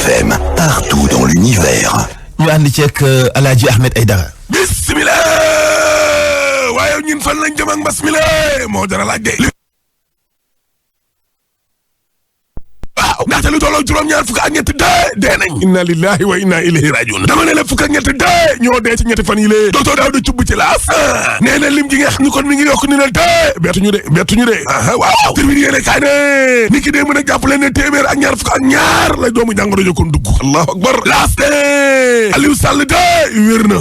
FM, partout dans l'univers. ñu ànd ceeg Alaaji Ahmed Aidara. bismillah waaye ñun fan lañ jëm ak mbas mi la moo dara laaj de. waaw ndaxte lu tolloo juróom-ñaar fukk ak ñett dee nañ. inna lillahi wa inna ilayhi rajiun. dama ne la fukk ak ñett ñoo dee ci ñetti fan yi lee. docteur Daouda Thioub ci laas nee na lim gi nga xam ni kon mi ngi yokk ni na bettuñu de waaw termine yéene kaay ne ni ki dee mën a jàpp leen ne téeméer ak ñaar fukk ak ñaar la doomu jàngoro jokkoon dugg. allahu akbar laas de Aliou Sall de wér na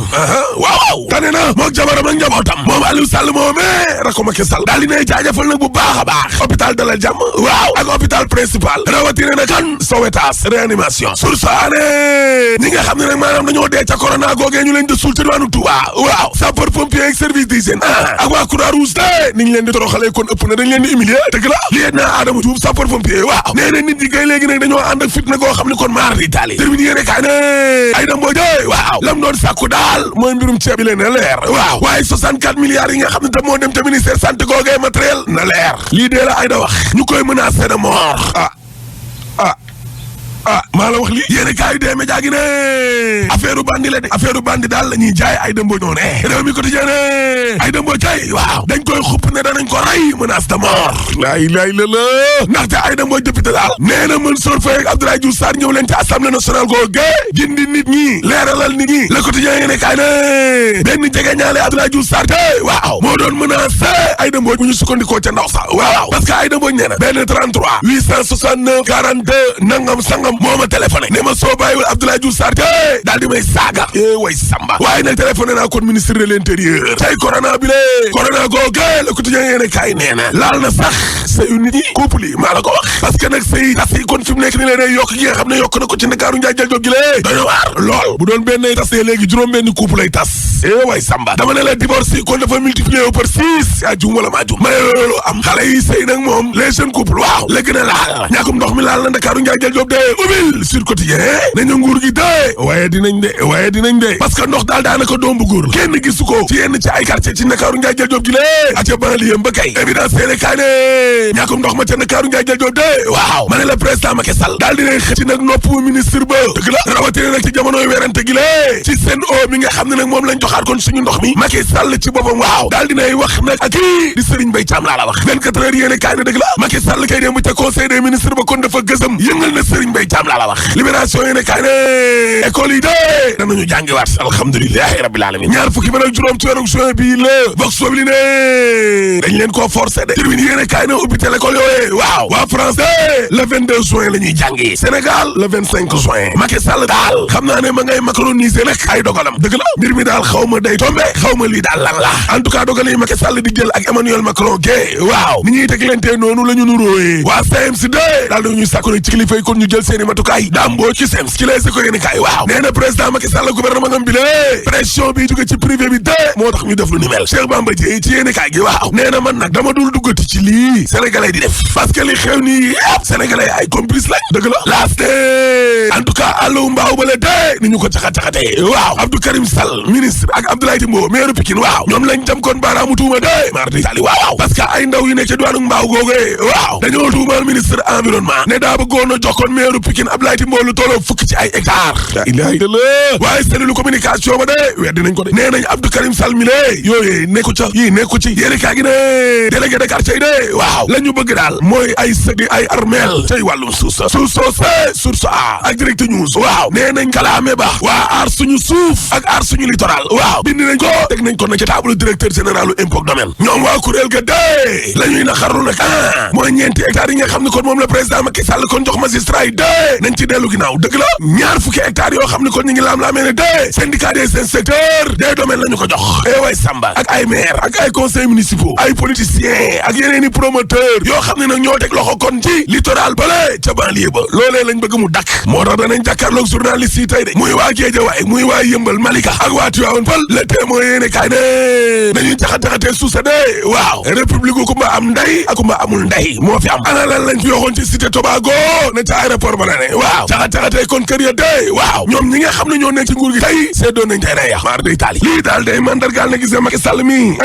waaw tane na mook jabaram ak njabootam moom Aliou Sall moomee rako Macky Sall daal di ne jaajëfal nag bu baax a baax hôpital Dalal Jàmm waaw ak hôpital principal rawatina na kan Sowétas réanimation sur saane ñi nga xam ne nag maanaam dañoo dee ca corona googee ñu leen di suul ca diwaanu Touba waaw sapeur pompier ak service d'hygiène ak waa Croix-Rouge de ni ñu leen di toroxalee kon ëpp na dañ leen di humilier dëgg la lieutenant Adama Diouf sapeur pompier waaw nee na nit ñi kay léegi nag dañoo ànd ak fitna goo xam ne kon maar di taali termine yéene kaay ne ay da mboo jëy waaw lam doon sàkku daal mooy mbirum ceeb bi leen na leer waaw waaye 64 milliards yi nga xam ne tam moo dem te ministère santé googee matériel na leer lii dee la ay da wax ñu koy menacé de mort maa la wax lii yéene kaay dee média gi ne affaire bandi la de affaire bandi daal la ñuy jaay ay dëmboo ñoo ne réew mi quotidien ne ay dëmboo cay waaw dañ koy xupp ne danañ ko rey menace de mort laa ilaaha illallaah ndaxte ay dëmboo député daal nee na Mansour Faye ak Abdoulaye Diouf Sarr ñëw leen ci assemblée nationale googu gindi nit ñi leeralal nit ñi le quotidien yéene kaay ne benn jege ñaale Abdoulaye Diouf Sarr te waaw moo doon menacé ay dëmboo bu ñu sukkandikoo ca ndaw sax waaw parce que ay dëmboo nee na benn 33 869 42 nangam sangam moo ma téléphoné ne ma soo bàyyiwul Abdoulaye Diouf Sarr daal di may saaga way samba waaye nag téléphoné naa kon ministre de l'intérieur tey corona bi lée corona googe le quotidien yéene kaay nee na laal na sax sëyu nit ñi couple yi maa la ko wax parce que nag sëy tas yi kon fi mu nekk ni leen yokk gi nga xam ne yokk na ko ci Ndakaaru njaay jël jóg gi lée doy na waar lool bu doon benn tas léegi juróom benn couple lay tas way samba dama ne la divorce yi kon dafa multiplier wu par 6 yaa jum wala maa jum ma loolu am xale yi sëy nag moom les jeunes couple waaw la gën a laal ñàkkum ndox mi laal na Ndakaaru njaay jël jóg de ubil sur quotidien nañu nguur gi dee waaye dinañ de parce que ndox daal daanaka doom bu góor la kenn gisu ko ci yenn ci ay quartier ci Ndakaaru njaay jël jóg gi lée aca banlieue ba kay évidence seene kaay ne ñàkkum ndox ma ca Ndakaaru njaay jël jóg de waaw ma ne la président Macky Sall daal dina xëcc nag nopp ministre ba dëgg la rawatina nag ci jamonoy werante gi lée ci seen o mi nga xam ne nag moom lañ joxaat kon suñu ndox mi Macky Sall ci boppam waaw daal dinay wax nag ak kii di Serigne Mbaye Thiam laa la wax 24 heures yéene kaay ne dëgg la Macky Sall kay démb ca conseil des ministres ba kon dafa gësam yëngal na Serigne Mbaye Thiam laa la wax libération yéene kaay ne école yi de danañu jàngiwaat alhamdulilahi rabbil alamin ñaar fukki fan ak juróom ci weeru juin bii la vox populi ne dañ leen koo forcé de termine yéene kaay ne ubbi l'école yooyee waaw waa France de le 22 juin la ñuy jàngi Sénégal le 25 juin Macky Sall daal xam naa ne ma ngay macroniser nag ay dogalam dëgg la mbir mi daal xaw ma day tombé xaw ma lii daal lan la en tout cas dogal yi Macky Sall di jël ak Emmanuel Macron gay waaw ni ñuy teglante noonu la ñu nuróoyee waa CEMS de daal dañuy sàkku ne ci kilifa yi kon ñu jël seeni matukaay damboo ci CEMS ci les écoles yéene kaay waaw nee na président Macky Sall gouvernement ngam bi lée pression bi jóge ci privé bi de moo tax ñu def lu ni mel Cheikh Bamba Dièye ci yéene kaay gi waaw nee na man nag dama dul duggati ci lii sénégalais di def parce que li xew nii yëpp sénégalais ay complice lañ dëgg la laaste en tout cas àllu mbaaw bale de ni ñu ko caxat-caxatee waaw Abdou Karim Sall ministre ak Abdoulaye Timbo maire Pikine waaw ñoom lañ jam kon baaraamu tuuma de mardi tali waaw parce que ay ndaw yu nekk ca diwaanu mbaaw googee waaw dañoo tuumal ministre environnement ne daa bëggoon a jox kon maire Pikine Abdoulaye Timbo lu tolloo fukk ci ay hectares la ilaha illallah waaye cellule communication ba de weddi nañ ko de nee nañ Abdou Karim Sall mi lée yooyee nekku ca yii nekku ci yéene kaa gi ne délégué de quartier yi de waaw la ñu bëgg daal mooy ay sëgi ay armeel cay wàllum suuf soosé source a ak direct news waaw nee nañ kalaame ba waa aar suñu suuf ak aar suñu littoral waaw bind nañ ko teg nañ ko nag ci table directeur général u impôt domaine ñoom waa kuréel ga de la ñuy naqarlu nag mooy ñeenti hectares yi nga xam ne kon moom la président Macky Sall kon jox magistrat yi de nañ ci dellu ginnaaw dëgg la ñaar fukki hectares yoo xam ne kon ñu ngi laam-laamee ne de syndicat des inspecteurs des domaines la ñu ko jox way samba ak ay maire ak ay conseils municipaux ay politiciens ak yeneen i promoteurs yoo xam ne nag ñoo teg loxo kon ci littoral bale ca banlieue ba loolee lañ bëgg mu dakk moo tax danañ jàkkaarloog journaliste yi tey de muy waa Guédiawaye muy waa Yëmbal Malika ak waa Tivaouane Peulh le témoin yéene kaay ne nañuy jaxat-jaxatee suuf sa de waaw république gu kumba am ndey ak kumba amul ndey moo fi am ana lan lañ fi waxoon ci cité Tobago ne ca aéroport ba la ne waaw jaxat-jaxatee kon kër ya de waaw ñoom ñi nga xam ne ñoo nekk ci nguur gi tey seddoo nañ tey rey maar day taali lii daal day mandargaal na gis nga Macky Sall mi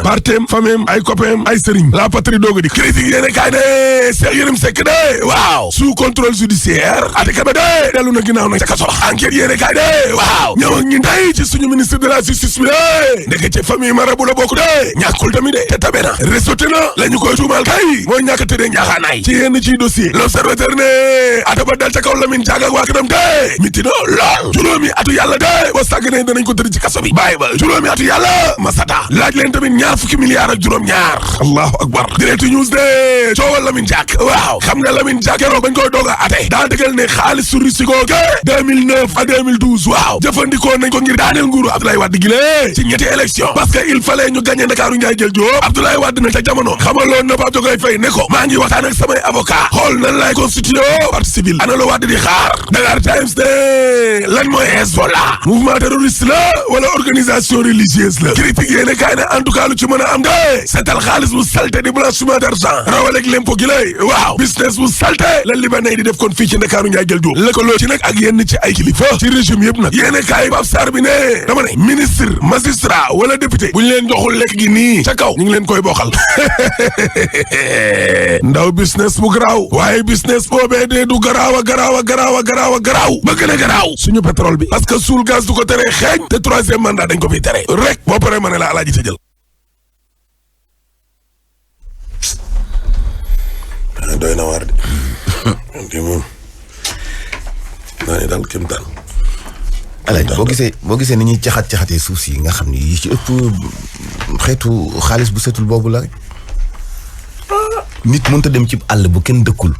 partem famem ay copain ay sëriñ la patrie dooga di critique yéene kaay ne Cheikh Yérim Seck de waaw sous contrôle judiciaire ate ka ba de de dellu na ginnaaw nag ca kaso enquête yéene kaay de waaw ñëw ak ñun tey ci suñu ministre de la justice bi de ndeke ci famille marabu la bokk de ñàkkul tamit de te tabe na réseauté na la ñu koy tuumal kay mooy ñàkk tëddee njaaxaanaay ci yenn ci dossier l'observateur ne ata ba dal ca kaw Lamine Diack ak waa këram de miti na lool juróomi atu yàlla de boo sàgganee danañ ko tëdd ci kaso bi bàyyi ba juróomi atu yàlla masata laaj leen tamit ñaar fukki milliards ak juróom-ñaar allahu akbar direct news de coowal Lamine Diack waaw xam nga Lamine Diack keroog bañ koy doog a ate daa dëggal ne xaalis su Russie googe 2009 à 2012 waaw jëfandikoo nañ ko ngir daaneel nguuru Abdoulaye Wade gi lée ci ñetti élection parce que il fallait ñu gagné Ndakaaru Ndiaye jël Diop Abdoulaye Wade na ca jamono xamaloon na Pape Diogaye Faye ne ko maa ngi waxtaan ak samay avocat xool nan laay constitué partie civile ana la Wade di xaar Dakar Times de lan mooy Hezbollah mouvement terroriste la wala organisation religieuse la critique yéene kaay ne en tout cas lu ci mën a am de seetal xaalis bu salte di blanchiment d'argent rawaleeg l'impôt gi lay waaw business bu salte la libanais di def kon fii ci Ndakaaru Ndiaye jël Diop lëkkaloo ci nag ak yenn ci ay kilifa ci régime yëpp nag yéene kaay Pape Sarr bi ne dama ne ministre magistrat wala député bu ñu leen joxul lekk gi nii ca kaw ñu ngi leen koy boxal ndaw business bu garaaw waaye business boobee dee du garaaw a garaaw a garaaw a garaaw a garaaw ba gën a garaaw suñu pétrole bi parce que suul gaz du ko tere xeeñ te troisième mandat dañ ko fiy tere rek boo paree ma ne la alaaji tëjal doy na waar de moom naa ne daal kéem taan alaaji boo gisee ni ñuy caxatee suuf si nga xam ni yi ci ëpp xeetu xaalis bu setul boobu la rek nit mënta dem ci àll bu kenn dëkkul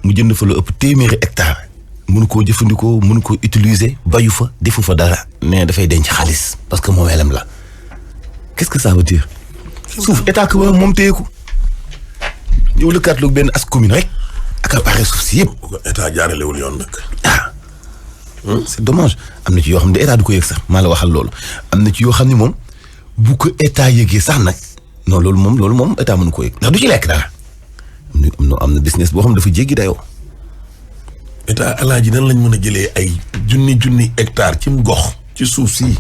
mu jënd fa lu ëpp téeméeri hectare mënu koo jëfandikoo mënu koo utiliser bayu fa defu fa dara mais dafay denc xaalis parce que moomeelam la qu'est-ce que ça veut dire suuf état ko moom téye ko ñëw lëkkaatlu benn as commune rek accaparé suuf si yëpp état jaaralewul yoon nag c'est dommage am na ci yoo xam ne état du ko yëg sax maa la waxal loolu am na ci yoo xam ne moom bu ko état yëgee sax nag non loolu moom état mënu ko yëg ndax du ci lekk dara am na business boo xam dafa jéggi dayoo. état alaaji nan lañ mën a jëlee ay junni hectare ci gox ci suuf si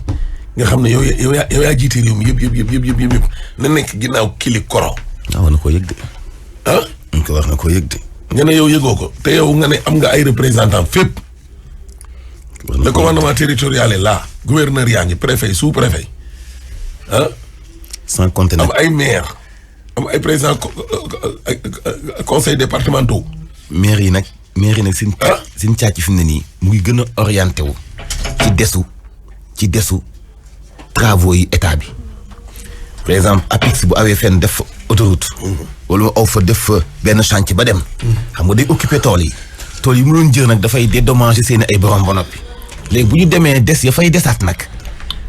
nga xam ne yow yaa jiite réew mi yëpp na nekk ginnaaw kili koro. war na koo yëg de. ah. ñu ko wax na koo yëg de. nga ne yow yëgoo ko te yow nga ne am nga ay représentant fépp. le commandement territorial est là gouverneur yaa ngi préfet sous préfet ah. sans compter am ay maire am ay président conseil départementaux. maire yi nag seen càcc fi mu ne nii mu ngi gën a orienté wu ci desu travaux yi état bi par exemple APIX bu awee fenn def autoroute. wala aw fa def benn chantier ba dem. xam nga day occuper tool yi mu doon jër nag dafay dédommager seen ay borom ba noppi. léegi bu ñu demee des ya fay desaat nag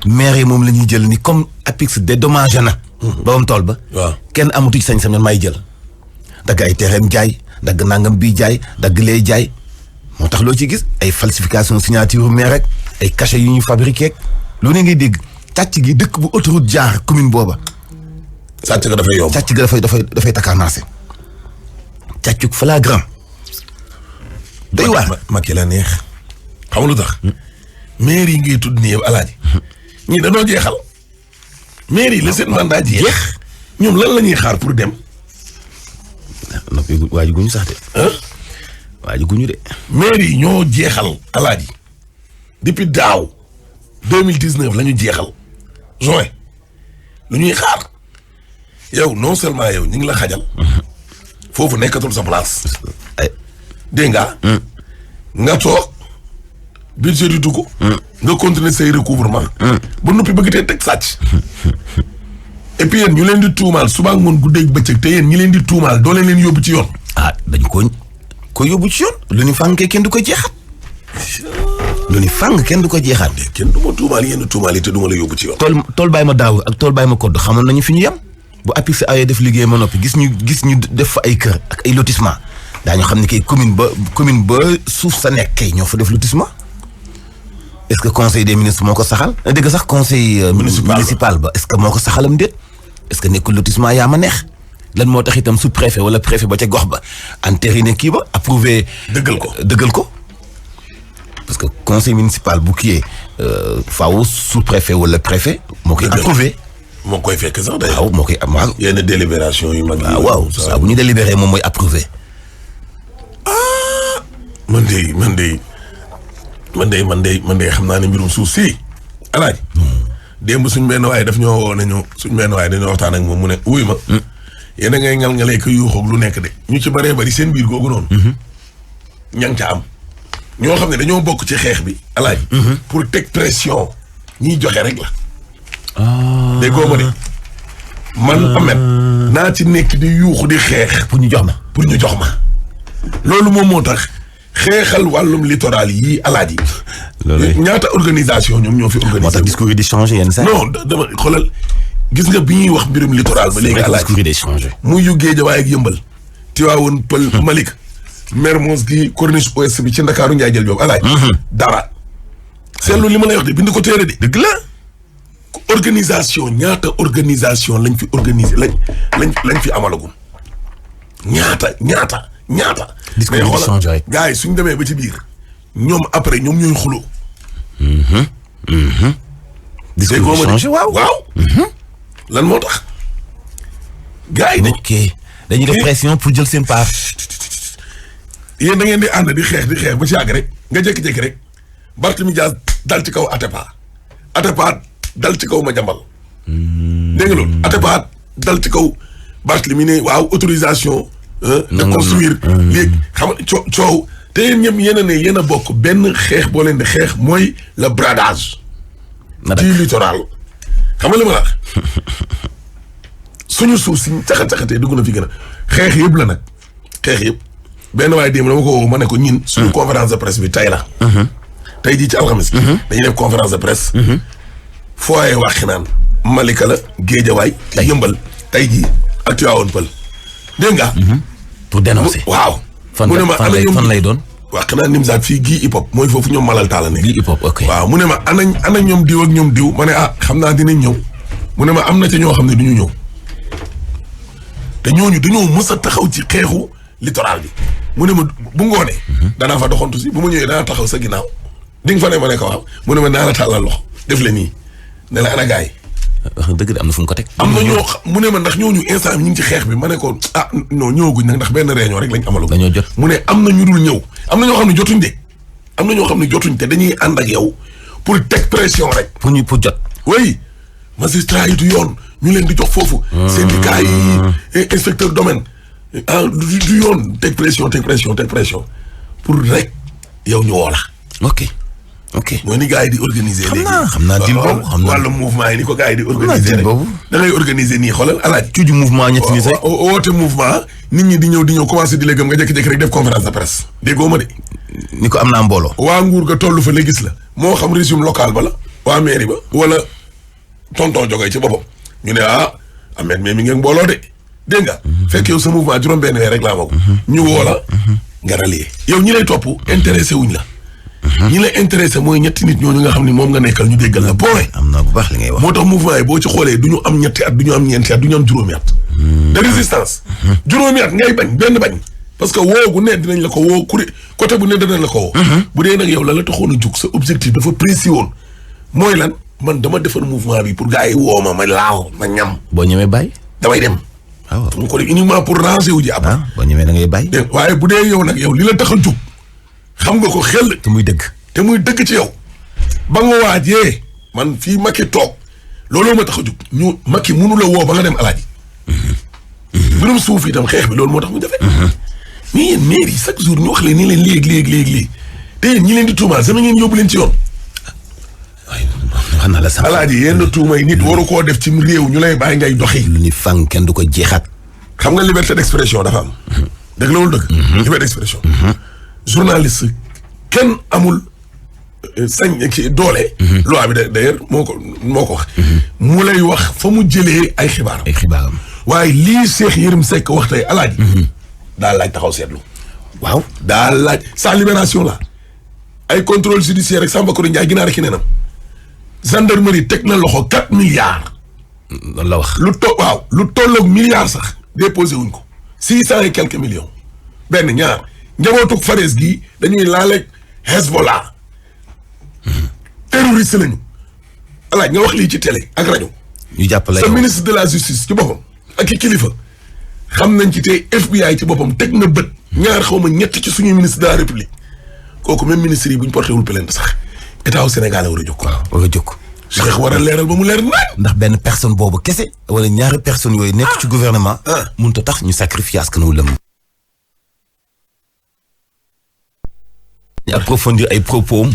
maire yi moom la ñuy jël ni comme APIX dédommagé na. borom tool ba. waaw kenn amatu ci sañ-sañ man may jël. dagg ay terrain jaay dagg nangam bii jaay dagg lee jaay moo tax loo ci gis ay falsification signature maire rek ay cachet yu ñu fabriqué lu ne ngay dégg càcc gi dëkk bu autoroute jaar commune booba. sàcc ga dafay yomb càcc ga dafay takkarnaase. càccuk flagrant. doy waar Macky la neex xam nga lu tax. maire yi ngay tudd nii yow alaaji ñii dañoo jeexal maire yi la seen mandat jeex ñoom lan la ñuy xaar pour dem. noppi waaju guñu sax de. waaju guñu de. maire yi ñoo jeexal alaaji depuis daaw 2019 la ñu jeexal juin lu ñuy xaar yow non seulement yow ñu ngi la xajal foofu nekkatul sa place dégg nga toog budget di dugg nga continuer say recouvrement ba noppi bëgg tee teg sàcc et puis yéen ñu leen di tuumaal suba ak ngoon guddeeg bëccëg te yéen ñi leen di tuumaal doo leen yóbbu ci yoon. dañ ko yóbbu ci yoon. lu ni fàng kenn du ko jeexaat. kenn du ko jeexaat. kenn du ma tuumaal yenn tuumaal yi te du ma la yóbbu ci yoon. tool bàyyi ma daaw ak tool bàyyi ma kodd xamoon nañu fi ñu yem bu APIX ayee def liggéey ma noppi gis ñu def fa ay kër ak ay lotissement daañu xam ne kay commune ba suuf sa nekk kay ñoo fa def lotissement. est-ce que conseil des ministres moo ko saxal dégg sax conseil municipal ba est-ce que moo ko saxalam déet est-ce que nekkul lotissement yaa ma neex lan moo tax itam sous-préfet wala préfet ba ca gox ba entériné kii ba approuvé dëggal ko parce que conseil municipal bu kiyee faaw sous-préfet wala préfet moo koy approuvé moo koy fekk sax day waaw moo koy am waaw yenn délibération yu mag waaw saa bu ñu délibéré moom mooy approuvé man de man de xam naa ne mbirum suuf si alaaji démb suñ benn waaye daf ñoo woo nañu suñ benn waaye dañoo waxtaan ak moom mu ne wuy ma yéen a ngay ngal-ngalee ko yuuxoog lu nekk de ñu ci bëree bëri seen biir googu noonu ña ngi ca am ñoo xam ne dañoo bokk ci xeex bi alaaji pour teg pression ñiy joxe rek la déggoo ma de man Ahmed naa ci nekk di yuuxu di xeex pour ñu jox ma loolu moom moo tax xeexal wàllum littoral yi alaaji ñaata organisation ñoom ñoo fi organisé moo tax discours yi di changé yenn saa non dama xoolal gis nga bi ñuy wax mbirum littoral ba léegi alaaji discours yi di changé muy yu Géejawaay ak Yëmbal Tivaouane Pël Malick Mermoz gi Corniche Ouest bi ci Ndakaaru Njaay jël boobu alaaji dara seetlu li ma lay wax de bind ko téere de dëgg la organisation ñaata organisation lañ fi organisé lañ fi amalagum ñaata discours yi di changé rek gars yi suñ demee ba ci biir ñoom après ñoom ñooy xuloo discours yi di changé waaw lan moo tax gars yi dañuy def pression pour jël seen part yéen da ngeen di ànd di xeex ba ci yàgg rek nga jékki-jékki rek Barthélémy Dias dal ci kaw Atepa dal ci kaw Madiambal dégg nga loolu Atepa dal ci kaw Barthélémy ne waaw autorisation de construire léegi xam nga coow te yéen ñëpp yéen a bokk benn xeex boo leen di xeex mooy le bradage du littoral xam nga li ma la suñu suuf si caxat-caxatee dugg na fi gën a xeex yëpp la nag xeex yëpp benn waaye démb dama ko woo ma ne ko ñin suñu conférence de presse bi tey la tey jii ci alxames bi dañuy def conférence de presse fooyee waxi naan Malika la Géejawaay Yëmbal tey jii ak Tivaouane Pël dégg nga pour dénoncer waaw fan lay doon waaw xanaa Nimzaat fii gii hip hop mooy foofu ñoom malal taala ne gii hip hop ok waaw mu ne ma ana ñoom diw ak ñoom diw ma ne xam naa dinañ ñëw mu ne ma am na ca ñoo xam ne duñu ñëw te ñooñu dañoo mës a taxaw ci xeexu littoral bi mu ne ma bu ngoonee danaa fa doxantu si bu ma ñëwee danaa taxaw sa ginnaaw di nga fa ne ma ne ko waaw mu ne ma naa la tàllal loxo def la nii ne la ana gaay yi dëgg de am na fu mu ko teg am na ñoo mu ne ma ndax ñooñu instant bi ñu ngi ci xeex bi ma ne ko non ñëwaguñ nag ndax benn réunion rek lañ amalu dañoo jot mu ne am na ñu dul ñëw am na ñoo xam ne jotuñ de am na ñoo xam ne jotuñ te dañuy ànd ak yow pour teg pression rek pour jot oui magistrat yi du yoon ñu leen di jox foofu syndicat yi inspecteur domaine du yoon teg pression pour rek yow ñu woo la ok mooy ni gars yi di organiser léegi xam naa dil boobu wàllu mouvement yi ni ko gars yi di organiser rek da ngay organiser nii xoolal alaaj tuuti mouvement ñetti ni sax woote mouvement nit ñi di ñëw commencé di la gëm nga jékki-jékki rek def conférence de presse déggoo ma de ni ko am naa mbooloo waa nguur ga toll fa la gis la moo xam régime local ba la waa mairie ba wala tonton Jogoy ci boppam ñu ne Ahmed mais mi ngi mbooloo de dégg nga fekk yow sa mouvement juróom benn weer rek laa mago ñu woo la nga rallier yow ñi lay topp intéressé wuñ la ñi lay intéressé mooy ñetti nit ñooñu nga xam ne moom nga nekkal ñu déggal la point am na bu baax li ngay wax moo tax mouvement yi boo ci xoolee du ñu am ñetti at du ñu am ñeenti at du ñu am juróomi at de résistance juróomi at ngay benn bañ parce que woo gu ne dinañ la ko woo côté bu ne dinañ la ko woo bu dee nag yow la taxoon a jug sa objectif dafa précis woon mooy lan man dama defar mouvement bi pour gars yi woo ma laaw ma ñam boo ñemee bàyyi damay dem waaw mu ko def uniquement pour ranger wu ji après boo ñemee da ngay bàyyi waaye bu dee yow nag yow li la tax a jug xam nga ko xel te muy dëgg ci yow ba nga waajee man fii Macky toog looloo ma tax a jug ñu Macky mënu la woo ba nga dem alaaji mbirum suuf itam xeex bi loolu moo tax mu jafe mais yéen maire yi chaque jour ñu wax leen ni leen léegi te yéen ñi leen di tuumaal sama ngeen yóbbu leen ci yoon wax na la sax alaaji yenn tuumay nit waru koo def ci réew ñu lay bàyyi ngay doxi lu ni fang kenn du ko jeexaat xam nga liberté d'expression dafa am dëgg la wala dëgg liberté d'expression journaliste kenn amul sañ ki doole loi bi d'ailleurs moo ko wax mu lay wax fa mu jëlee ay xibaaram waaye lii Cheikh Yérim Seck wax tey alaaji daal laaj taxaw seetlu waaw daal laaj sa libération la ay contrôle judiciaire rek Samba Kory Ndiaye ginaar ki nenam gendarmerie teg na loxo 4 milliards loolu la wax lu tolloog milliards sax déposé wuñ ko 600 et quelques millions benn ñaar njabootug Fares gi dañuy laaleeg Hezbollah terroriste lañu alaaj nga wax lii ci télé ak rajo ñu jàppale sa ministre de la justice ci boppam ak i kilifa xam nañ ci te FBI ci boppam teg na bët ñaar xaw ma ñett ci suñuy ministre de la république kooku même ministre yi bu ñu porté wul plainte sax état wu Sénégal la war a jóg quoi. war a jóg. Cheikh war a leeral ba mu leer naan. ndax benn personne boobu kese wala ñaari personnes yooyu nekk ci gouvernement. mënut a tax ñu sacrifier askan wi lëm. ñu approfondir ay propos